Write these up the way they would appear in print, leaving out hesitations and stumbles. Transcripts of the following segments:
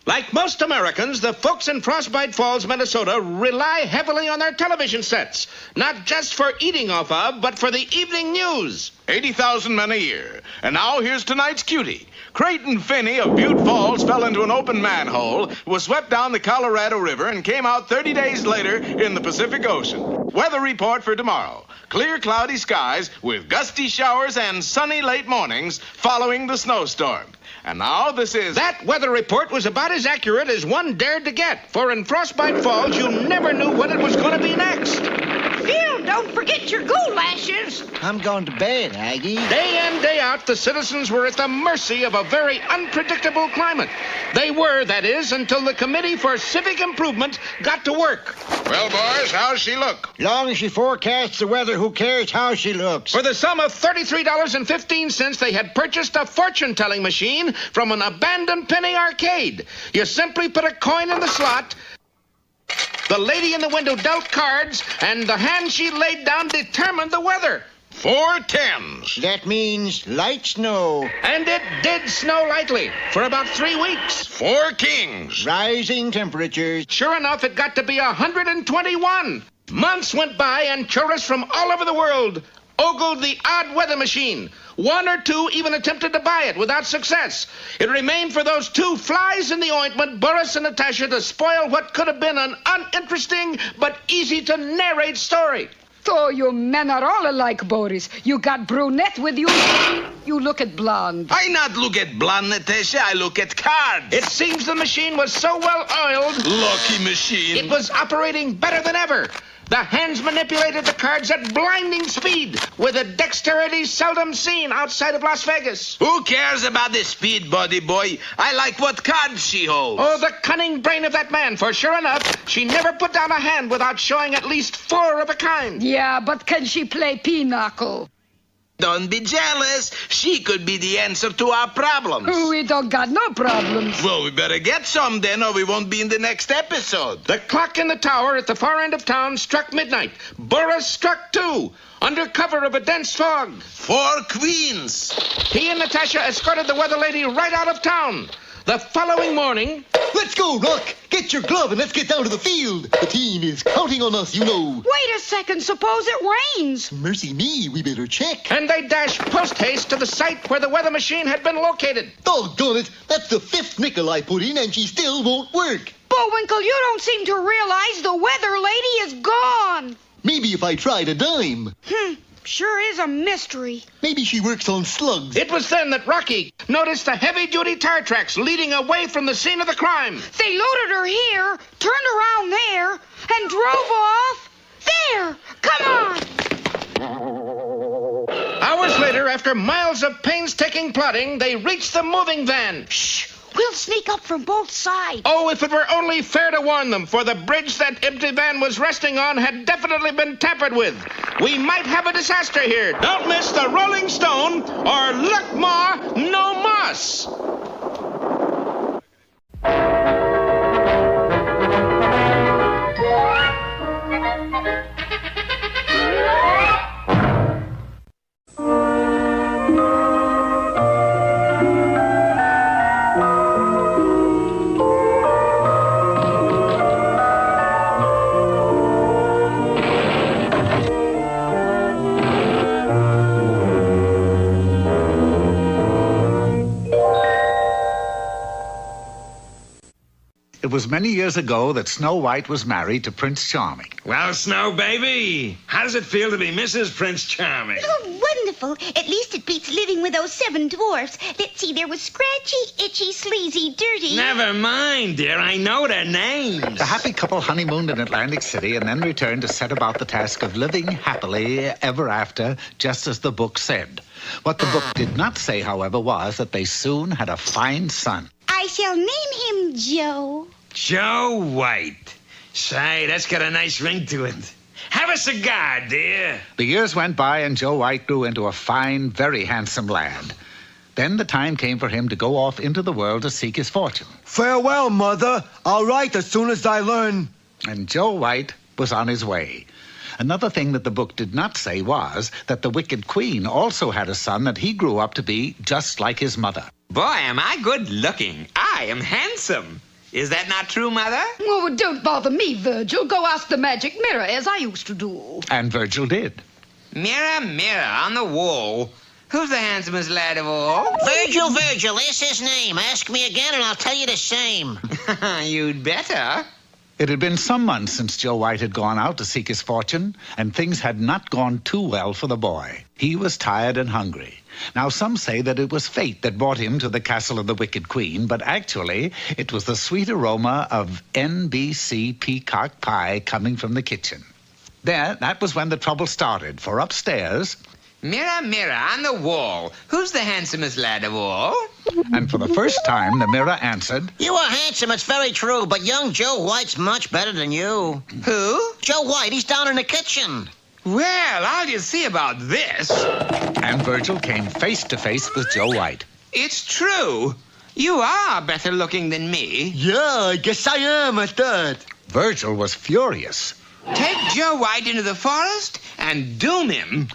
Like most Americans, the folks in Frostbite Falls, Minnesota, rely heavily on their television sets, not just for eating off of, but for the evening news. 80,000 men a year. And now here's tonight's cutie. Creighton Finney of Butte Falls fell into an open manhole, was swept down the Colorado River, and came out 30 days later in the Pacific Ocean. Weather report for tomorrow. Clear, cloudy skies with gusty showers and sunny late mornings following the snowstorm. And now this is... That weather report was about as accurate as one dared to get, for in Frostbite Falls, you never knew when it was going to be next. Phil, don't forget your goldlashes. I'm going to bed, Aggie. Day in, day out, the citizens were at the mercy of a very unpredictable climate. They were, that is, until the Committee for Civic Improvement got to work. Well, boys, how's she look? Long as she forecasts the weather, who cares how she looks? For the sum of $33.15, they had purchased a fortune-telling machine from an abandoned penny arcade. You simply put a coin in the slot, the lady in the window dealt cards, and the hand she laid down determined the weather. 4 tens. That means light snow. And it did snow lightly for about 3 weeks. 4 kings. Rising temperatures. Sure enough, it got to be 121. Months went by, and tourists from all over the world ogled the odd weather machine. 1 or 2 even attempted to buy it without success. It remained for those 2 flies in the ointment, Boris and Natasha, to spoil what could have been an uninteresting but easy to narrate story. Oh, you men are all alike, Boris. You got brunette with you. You look at blonde. I not look at blonde, Natasha. I look at cards. It seems the machine was so well oiled, Lucky machine. it was operating better than ever. The hands manipulated the cards at blinding speed with a dexterity seldom seen outside of Las Vegas. Who cares about the speed, buddy boy? I like what cards she holds. Oh, the cunning brain of that man, for sure enough, she never put down a hand without showing at least 4 of a kind. Yeah, but can she play pinochle? Don't be jealous. She could be the answer to our problems. We don't got no problems. Well, we better get some then, or we won't be in the next episode. The clock in the tower at the far end of town struck midnight. Boris struck 2, under cover of a dense fog. 4 queens. He and Natasha escorted the weather lady right out of town. The following morning... Let's go, Rock. Get your glove and let's get down to the field. The team is counting on us, you know. Wait a second. Suppose it rains. Mercy me, we better check. And they dashed post-haste to the site where the weather machine had been located. Doggone it. That's the 5th nickel I put in and she still won't work. Bullwinkle, you don't seem to realize the weather lady is gone. Maybe if I tried a dime. Sure is a mystery. Maybe she works on slugs. It was then that Rocky noticed the heavy-duty tire tracks leading away from the scene of the crime. They loaded her here, turned around there, and drove off there. Come on. Hours later, after miles of painstaking plotting, they reached the moving van. Shh. We'll sneak up from both sides. Oh, if it were only fair to warn them, for the bridge that empty van was resting on had definitely been tampered with. We might have a disaster here. Don't miss the Rolling Stone or Look Ma, No Moss. It was many years ago that Snow White was married to Prince Charming. Well, Snow Baby, how does it feel to be Mrs. Prince Charming? Oh, wonderful. At least it beats living with those 7 dwarfs. Let's see, there was Scratchy, Itchy, Sleazy, Dirty. Never mind, dear. I know their names. The happy couple honeymooned in Atlantic City and then returned to set about the task of living happily ever after, just as the book said. What the book did not say, however, was that they soon had a fine son. I shall name him Joe. Joe White. Say, that's got a nice ring to it. Have a cigar, dear. The years went by and Joe White grew into a fine, very handsome lad. Then the time came for him to go off into the world to seek his fortune. Farewell, Mother. I'll write as soon as I learn. And Joe White was on his way. Another thing that the book did not say was that the Wicked Queen also had a son that he grew up to be just like his mother. Boy, am I good looking. I am handsome. Is that not true, Mother? Oh, well, don't bother me, Virgil. Go ask the magic mirror, as I used to do. And Virgil did. Mirror, mirror on the wall, who's the handsomest lad of all? Virgil, that's his name. Ask me again and I'll tell you the same. You'd better. It had been some months since Joe White had gone out to seek his fortune, and things had not gone too well for the boy. He was tired and hungry. Now, some say that it was fate that brought him to the castle of the Wicked Queen, but actually, it was the sweet aroma of NBC peacock pie coming from the kitchen. That was when the trouble started, for upstairs... Mirror, mirror on the wall, who's the handsomest lad of all? And for the first time, the mirror answered... You are handsome, it's very true, but young Joe White's much better than you. Who? Joe White, he's down in the kitchen. Well, I'll just see about this. And Virgil came face to face with Joe White. It's true. You are better looking than me. Yeah, I guess I am at that. Virgil was furious. Take Joe White into the forest and doom him.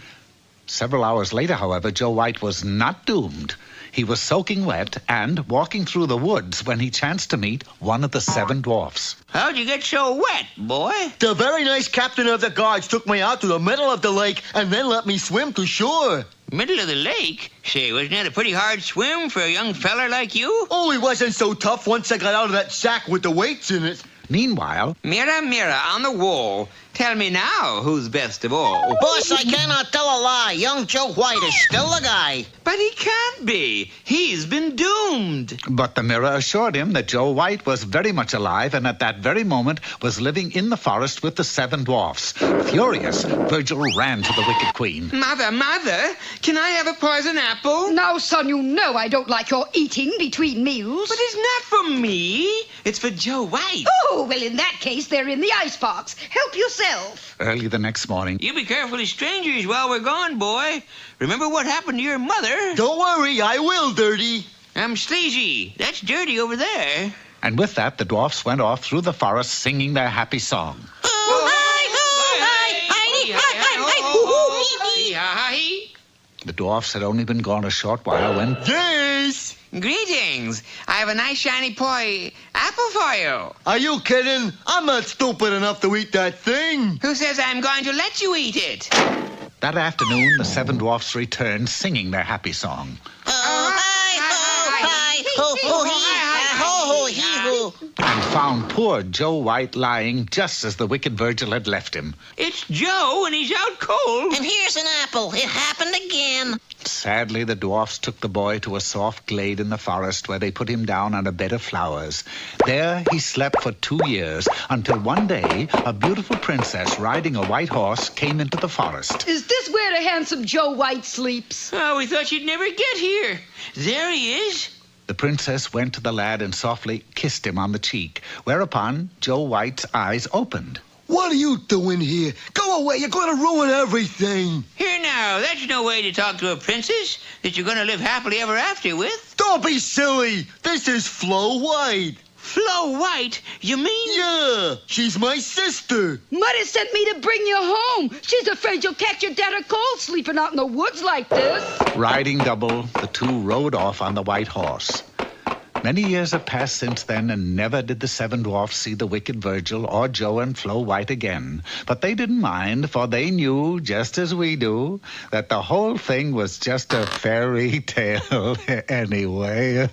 Several hours later, however, Joe White was not doomed. He was soaking wet and walking through the woods when he chanced to meet one of the 7 dwarfs. How'd you get so wet, boy? The very nice captain of the guards took me out to the middle of the lake and then let me swim to shore. Middle of the lake? Say, wasn't that a pretty hard swim for a young feller like you? Oh, it wasn't so tough once I got out of that sack with the weights in it. Meanwhile... Mirror, mirror on the wall, tell me now who's best of all. Boss, I cannot tell a lie. Young Joe White is still the guy. But he can't be. He's been doomed. But the mirror assured him that Joe White was very much alive and at that very moment was living in the forest with the 7 dwarfs. Furious, Virgil ran to the Wicked Queen. Mother, mother, can I have a poison apple? Now, son, you know I don't like your eating between meals. But it's not for me. It's for Joe White. Oh, well, in that case, they're in the icebox. Help yourself. Early the next morning... You be careful of strangers while we're gone, boy. Remember what happened to your mother? Don't worry, I will, Dirty. I'm Sleazy. That's Dirty over there. And with that, the dwarfs went off through the forest singing their happy song. The dwarfs had only been gone a short while when... Yes! Greetings. I have a nice shiny apple for you. Are you kidding? I'm not stupid enough to eat that thing. Who says I'm going to let you eat it? That afternoon, the 7 dwarfs returned singing their happy song. And found poor Joe White lying just as the wicked Virgil had left him. It's Joe, and he's out cold. And here's an apple. It happened again. Sadly, the dwarfs took the boy to a soft glade in the forest where they put him down on a bed of flowers. There he slept for 2 years until one day a beautiful princess riding a white horse came into the forest. Is this where the handsome Joe White sleeps? Oh, we thought you'd never get here. There he is. The princess went to the lad and softly kissed him on the cheek, whereupon Joe White's eyes opened. What are you doing here? Go away, you're going to ruin everything. Here now, that's no way to talk to a princess that you're going to live happily ever after with. Don't be silly. This is Flo White. Flo White? You mean? Yeah, she's my sister. Muddy sent me to bring you home. She's afraid you'll catch your dad a cold sleeping out in the woods like this. Riding double, the two rode off on the white horse. Many years have passed since then, and never did the 7 dwarfs see the wicked Virgil or Joe and Flo White again. But they didn't mind, for they knew, just as we do, that the whole thing was just a fairy tale anyway.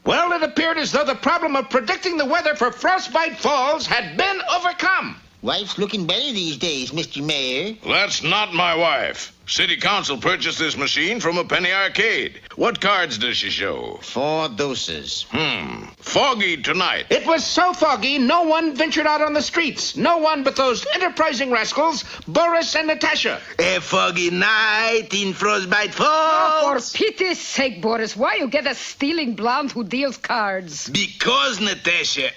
Well, it appeared as though the problem of predicting the weather for Frostbite Falls had been overcome. Wife's looking better these days, Mr. Mayor. That's not my wife. City Council purchased this machine from a penny arcade. What cards does she show? 4 deuces. Foggy tonight. It was so foggy, no one ventured out on the streets. No one but those enterprising rascals, Boris and Natasha. A foggy night in Frostbite Falls. Oh, for pity's sake, Boris, why you get a stealing blonde who deals cards? Because, Natasha,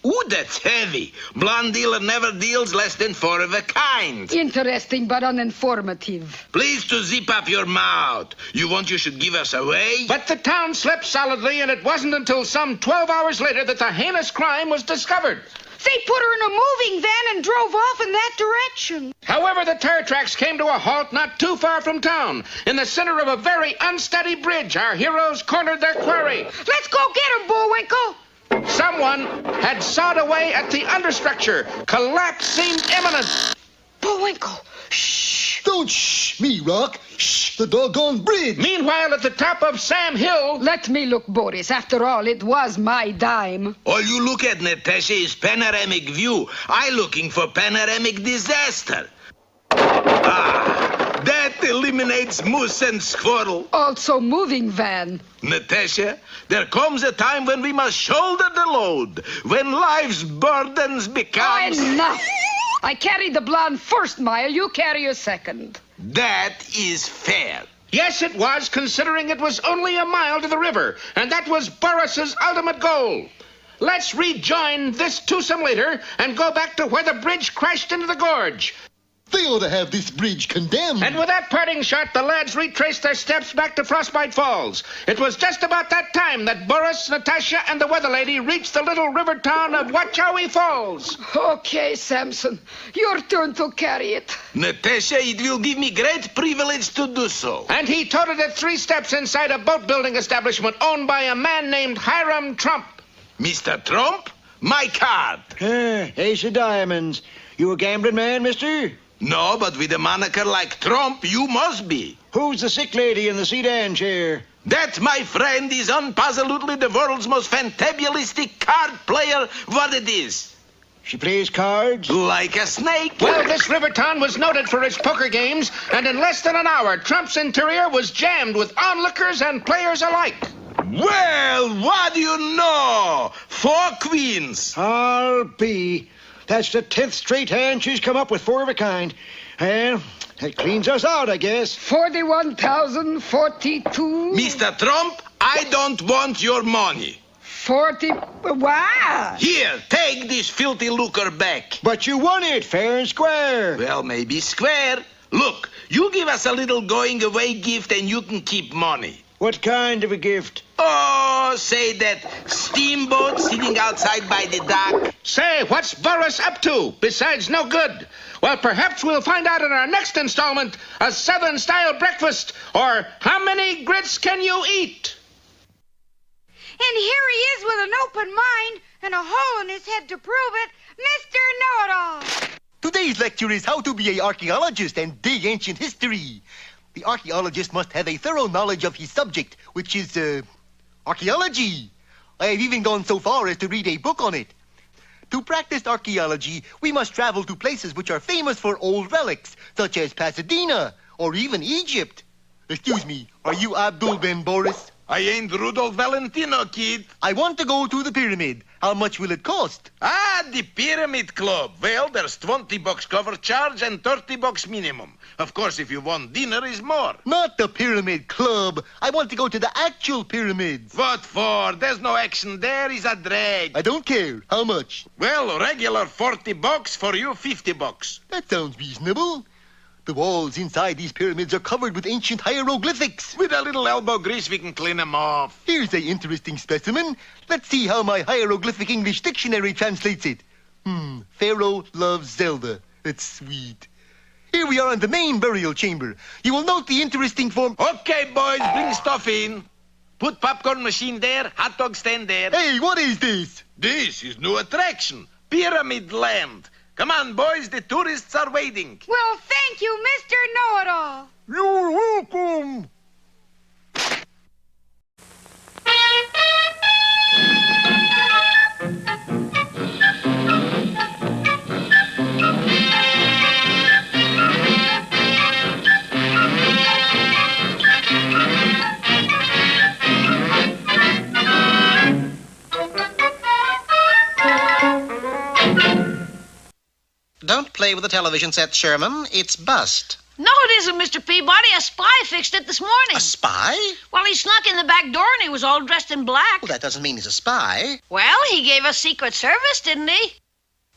ooh, that's heavy. Blonde dealer never deals less than 4 of a kind. Interesting but uninformative. Please to zip up your mouth. You should give us away? But the town slept solidly, and it wasn't until some 12 hours later that the heinous crime was discovered. They put her in a moving van and drove off in that direction. However, the tire tracks came to a halt not too far from town. In the center of a very unsteady bridge, our heroes cornered their quarry. Let's go get her, Bullwinkle. Someone had sawed away at the understructure. Collapse seemed imminent. Bullwinkle, shh. Don't shh me, Rock. Shh the doggone bridge. Meanwhile, at the top of Sam Hill... Let me look, Boris. After all, it was my dime. All you look at, Natasha, is panoramic view. I looking for panoramic disaster. Ah, that eliminates moose and squirrel. Also moving van. Natasha, there comes a time when we must shoulder the load. When life's burdens become... Enough! I carried the blonde first mile, you carry a second. That is fair. Yes, it was, considering it was only a mile to the river, and that was Boris's ultimate goal. Let's rejoin this twosome later and go back to where the bridge crashed into the gorge. They ought to have this bridge condemned. And with that parting shot, the lads retraced their steps back to Frostbite Falls. It was just about that time that Boris, Natasha, and the weather lady reached the little river town of Wachowie Falls. Okay, Samson, your turn to carry it. Natasha, it will give me great privilege to do so. And he toted it 3 steps inside a boat-building establishment owned by a man named Hiram Trump. Mr. Trump, my card. Ace of diamonds. You a gambling man, mister? No, but with a moniker like Trump, you must be. Who's the sick lady in the sedan chair? That, my friend, is unposilutely the world's most fantabulistic card player what it is. She plays cards? Like a snake. Well, this river town was noted for its poker games, and in less than an hour, Trump's interior was jammed with onlookers and players alike. Well, what do you know? 4 queens. I'll be. That's the 10th straight hand she's come up with 4 of a kind. Well, that cleans us out, I guess. 41,042. Mr. Trump, I don't want your money. 40. Wow. Here, take this filthy lucre back. But you won it, fair and square. Well, maybe square. Look, you give us a little going-away gift and you can keep money. What kind of a gift? Oh, say that steamboat sitting outside by the dock. Say, what's Boris up to, besides no good? Well, perhaps we'll find out in our next installment, a Southern-style breakfast, or how many grits can you eat? And here he is with an open mind and a hole in his head to prove it, Mr. Know-It-All. Today's lecture is how to be an archaeologist and dig ancient history. The archaeologist must have a thorough knowledge of his subject, which is, archaeology. I have even gone so far as to read a book on it. To practice archaeology, we must travel to places which are famous for old relics, such as Pasadena, or even Egypt. Excuse me, are you Abdul Ben Boris? I ain't Rudolph Valentino, kid. I want to go to the pyramid. How much will it cost? Ah, the Pyramid Club. Well, there's $20 cover charge and $30 minimum. Of course, if you want dinner, is more. Not the Pyramid Club. I want to go to the actual pyramids. What for? There's no action there. Is a drag. I don't care. How much? Well, regular $40, for you $50. That sounds reasonable. The walls inside these pyramids are covered with ancient hieroglyphics. With a little elbow grease, we can clean them off. Here's an interesting specimen. Let's see how my hieroglyphic English dictionary translates it. Pharaoh loves Zelda. That's sweet. Here we are in the main burial chamber. You will note the interesting form... Okay, boys, bring stuff in. Put popcorn machine there, hot dog stand there. Hey, what is this? This is new attraction. Pyramid Land. Come on, boys, the tourists are waiting. Well, thank you, Mr. Know-It-All. You're welcome. say with the television set, Sherman? It's bust. No, it isn't, Mr. Peabody. A spy fixed it this morning. A spy? Well, he snuck in the back door and he was all dressed in black. Well, that doesn't mean he's a spy. Well, he gave us Secret Service, didn't he?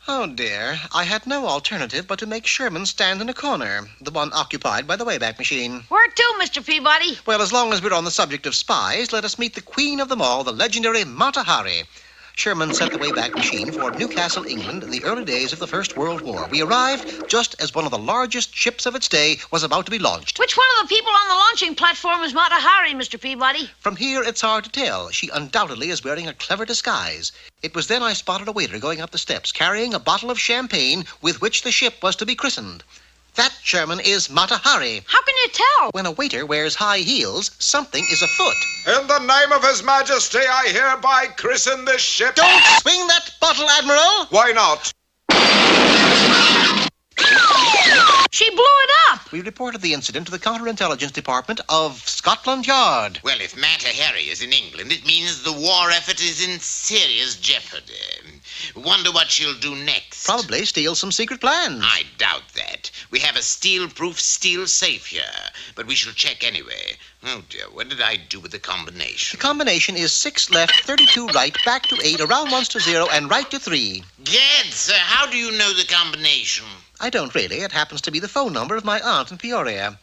Oh, dear. I had no alternative but to make Sherman stand in a corner, the one occupied by the Wayback Machine. Where to, Mr. Peabody? Well, as long as we're on the subject of spies, let us meet the queen of them all, the legendary Mata Hari. Sherman sent the Wayback Machine for Newcastle, England, in the early days of the First World War. We arrived just as one of the largest ships of its day was about to be launched. Which one of the people on the launching platform is Mata Hari, Mr. Peabody? From here, it's hard to tell. She undoubtedly is wearing a clever disguise. It was then I spotted a waiter going up the steps, carrying a bottle of champagne with which the ship was to be christened. That, Sherman, is Mata Hari. How can you tell? When a waiter wears high heels, something is afoot. In the name of His Majesty, I hereby christen this ship. Don't swing that bottle, Admiral! Why not? She blew it up. We reported the incident to the Counterintelligence Department of Scotland Yard. Well, if Mata Hari is in England, it means the war effort is in serious jeopardy. Wonder what she'll do next. Probably steal some secret plans. I doubt that. We have a steel-proof steel safe here, but we shall check anyway. Oh, dear, what did I do with the combination? The combination is 6 left, 32 right, back to 8, around once to 0, and right to 3. Gad, sir, how do you know the combination? I don't really. It happens to be the phone number of my aunt in Peoria.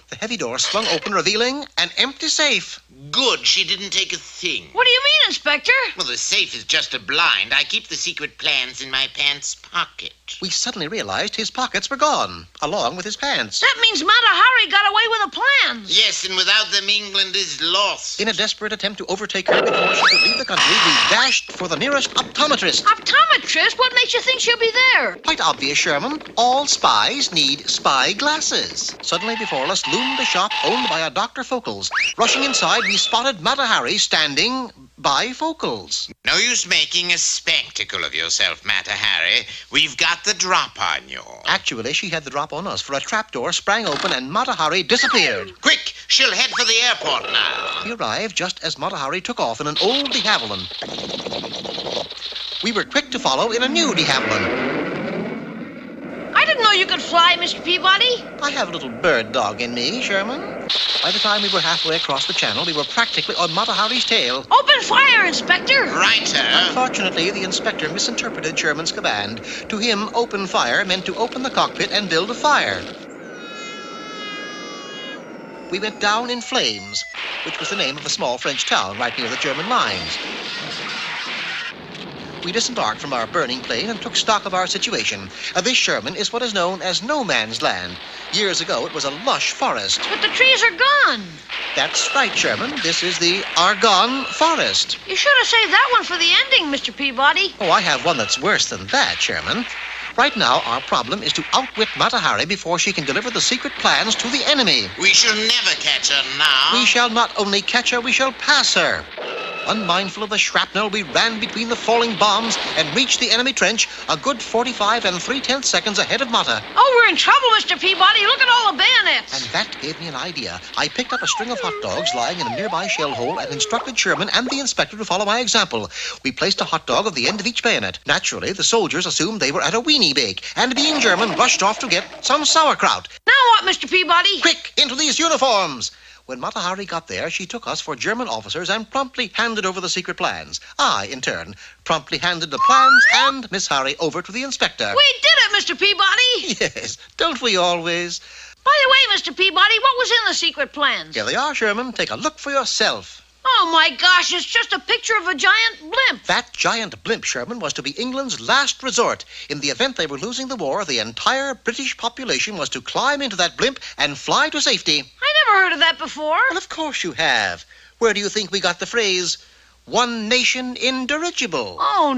The heavy door swung open, revealing an empty safe. Good, she didn't take a thing. What do you mean, Inspector? Well, the safe is just a blind. I keep the secret plans in my pants pocket. We suddenly realized his pockets were gone, along with his pants. That means Mata Hari got away with the plans. Yes, and without them, England is lost. In a desperate attempt to overtake her before she could leave the country, we dashed for the nearest optometrist. Optometrist? What makes you think she'll be there? Quite obvious, Sherman. All spies need spy glasses. Suddenly before us loomed a shop owned by a Dr. Focals. Rushing inside, we spotted Mata Hari standing by Focals. No use making a spectacle of yourself, Mata Hari. We've got the drop on you. Actually, she had the drop on us, for a trapdoor sprang open and Mata Hari disappeared. Quick! She'll head for the airport now. We arrived just as Mata Hari took off in an old de Havilland. We were quick to follow in a new de Havilland. I didn't know you could fly, Mr. Peabody. I have a little bird dog in me, Sherman. By the time we were halfway across the channel, we were practically on Mata Hari's tail. Open fire, Inspector! Right, sir. Unfortunately, the inspector misinterpreted Sherman's command. To him, open fire meant to open the cockpit and build a fire. We went down in flames, which was the name of a small French town right near the German lines. We disembarked from our burning plane and took stock of our situation. This, Sherman, is what is known as no man's land. Years ago, it was a lush forest. But the trees are gone. That's right, Sherman. This is the Argonne Forest. You should have saved that one for the ending, Mr. Peabody. Oh, I have one that's worse than that, Sherman. Right now, our problem is to outwit Mata Hari before she can deliver the secret plans to the enemy. We shall never catch her now. We shall not only catch her, we shall pass her. Unmindful of the shrapnel, we ran between the falling bombs and reached the enemy trench a good 45 3/10 seconds ahead of Mata. Oh, we're in trouble, Mr. Peabody. Look at all the bayonets. And that gave me an idea. I picked up a string of hot dogs lying in a nearby shell hole and instructed Sherman and the inspector to follow my example. We placed a hot dog at the end of each bayonet. Naturally, the soldiers assumed they were at a weenie bake, and being German, rushed off to get some sauerkraut. Now what, Mr. Peabody? Quick, into these uniforms! When Mata Hari got there, she took us for German officers and promptly handed over the secret plans. I, in turn, promptly handed the plans and Miss Hari over to the inspector. We did it, Mr. Peabody! Yes, don't we always? By the way, Mr. Peabody, what was in the secret plans? Here they are, Sherman. Take a look for yourself. Oh, my gosh, it's just a picture of a giant blimp. That giant blimp, Sherman, was to be England's last resort. In the event they were losing the war, the entire British population was to climb into that blimp and fly to safety. I never heard of that before. Well, of course you have. Where do you think we got the phrase, one nation indirigible? Oh,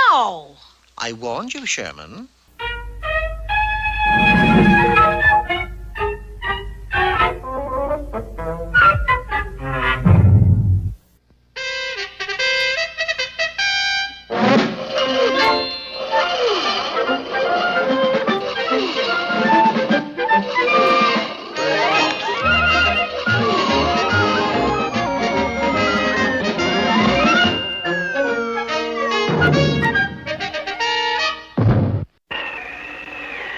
no. I warned you, Sherman.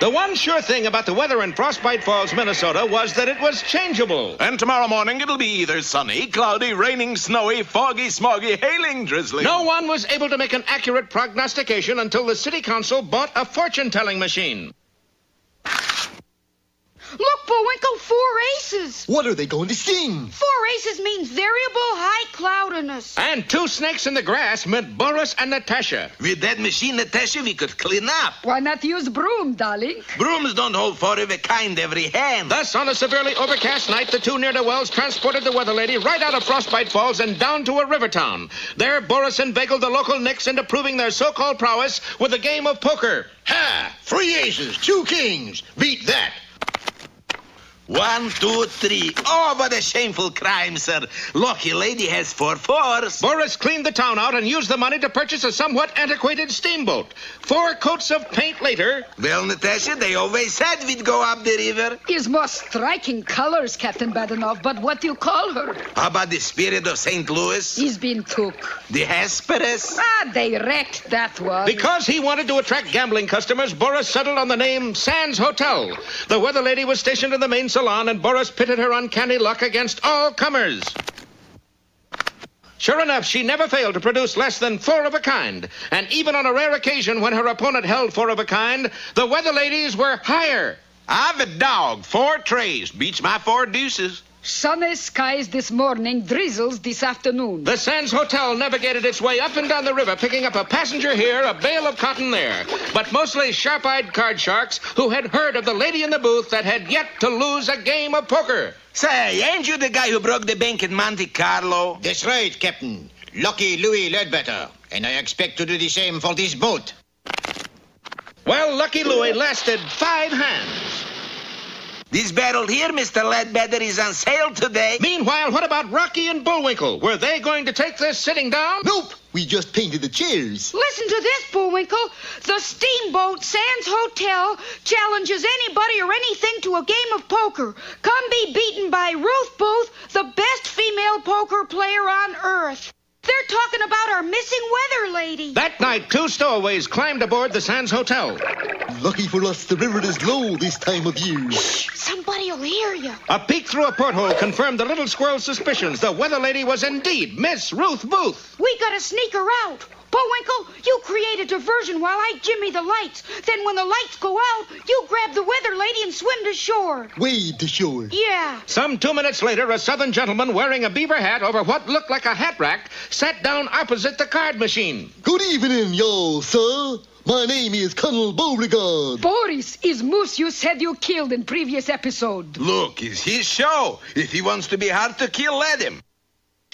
The one sure thing about the weather in Frostbite Falls, Minnesota, was that it was changeable. And tomorrow morning it'll be either sunny, cloudy, raining, snowy, foggy, smoggy, hailing, drizzling. No one was able to make an accurate prognostication until the city council bought a fortune-telling machine. Look, Bullwinkle, 4 aces. What are they going to sing? 4 aces means variable high cloudiness. And 2 snakes in the grass meant Boris and Natasha. With that machine, Natasha, we could clean up. Why not use broom, darling? Brooms don't hold 4 of a kind every hand. Thus, on a severely overcast night, the 2 ne'er-do-wells transported the weather lady right out of Frostbite Falls and down to a river town. There, Boris inveigled the local Knicks into proving their so-called prowess with a game of poker. Ha! 3 aces, 2 kings. Beat that. 1, 2, 3. Oh, what a shameful crime, sir. Lucky lady has 4 fours. Boris cleaned the town out and used the money to purchase a somewhat antiquated steamboat. 4 coats of paint later... Well, Natasha, they always said we'd go up the river. Is more striking colors, Captain Badenoff, but what do you call her? How about the spirit of St. Louis? He's been took. The Hesperus? Ah, they wrecked that one. Because he wanted to attract gambling customers, Boris settled on the name Sands Hotel. The weather lady was stationed in the main salon, and Boris pitted her uncanny luck against all comers. Sure enough, she never failed to produce less than 4 of a kind. And even on a rare occasion when her opponent held 4 of a kind, the weather ladies were higher. I've a dog. 4 trays. Beats my 4 deuces. Sunny skies this morning, drizzles this afternoon. The Sands Hotel navigated its way up and down the river, picking up a passenger here, a bale of cotton there. But mostly sharp-eyed card sharks who had heard of the lady in the booth that had yet to lose a game of poker. Say, ain't you the guy who broke the bank in Monte Carlo? That's right, Captain. Lucky Louis Ledbetter. And I expect to do the same for this boat. Well, Lucky Louis lasted 5 hands. This barrel here, Mr. Ledbetter, is on sale today. Meanwhile, what about Rocky and Bullwinkle? Were they going to take this sitting down? Nope. We just painted the chairs. Listen to this, Bullwinkle. The steamboat Sands Hotel challenges anybody or anything to a game of poker. Come be beaten by Ruth Booth, the best female poker player on Earth. They're talking about our missing weather lady. That night, 2 stowaways climbed aboard the Sands Hotel. Lucky for us, the river is low this time of year. Shh, somebody'll hear you. A peek through a porthole confirmed the little squirrel's suspicions. The weather lady was indeed Miss Ruth Booth. We gotta sneak her out. Bullwinkle, you create a diversion while I jimmy the lights. Then when the lights go out, you grab the weather lady and swim to shore. Wade to shore. Yeah. Some 2 minutes later, a southern gentleman wearing a beaver hat over what looked like a hat rack sat down opposite the card machine. Good evening, y'all, sir. My name is Colonel Beauregard. Boris is moose you said you killed in previous episode. Look, it's his show. If he wants to be hard to kill, let him.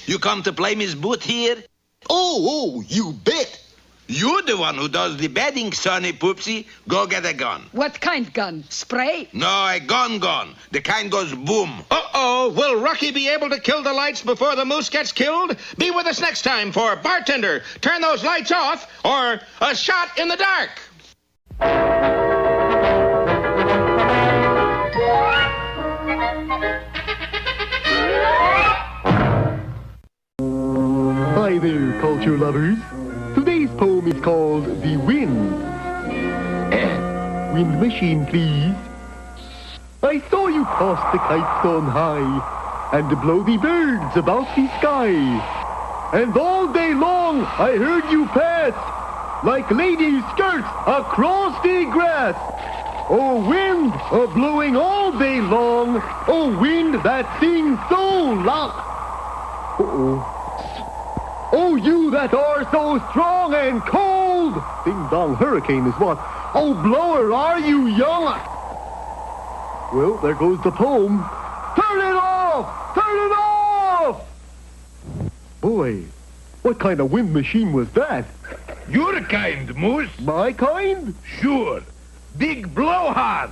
You come to play Miss Booth here? Oh, you bet. You're the one who does the betting, Sonny Poopsie. Go get a gun. What kind gun? Spray? No, a gun. The kind goes boom. Uh-oh. Will Rocky be able to kill the lights before the moose gets killed? Be with us next time for Bartender, Turn Those Lights Off, or A Shot in the Dark. Hi there, culture lovers. Today's poem is called The Wind. Wind machine, please. I saw you toss the kites on high and blow the birds about the sky. And all day long I heard you pass like ladies' skirts across the grass. Oh, wind, blowing all day long. Oh, wind that sings so loud. Uh-oh. Oh, you that are so strong and cold! Ding-dong hurricane is what? Oh, blower, are you young? Well, there goes the poem. Turn it off! Turn it off! Boy, what kind of wind machine was that? Your kind, Moose. My kind? Sure. Big blowhard.